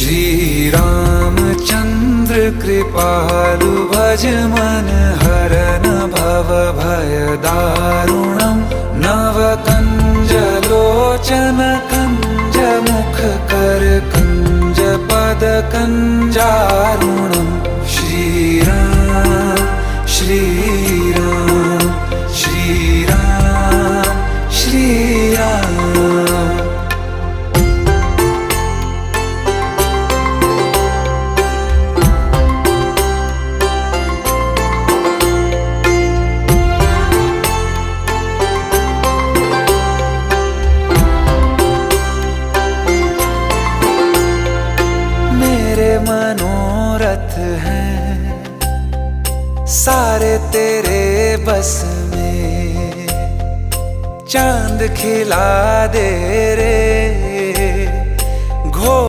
श्री रामचंद्र कृपालु भज मन हरन भव भय दारुणम नव कंज लोचन कंज मुख कर कंज पद कंजारुणम श्री राम श्री राम श्री राम श्री राम। मेरे मनोरथ हैं सारे तेरे बस में, चांद खिला दे रे घो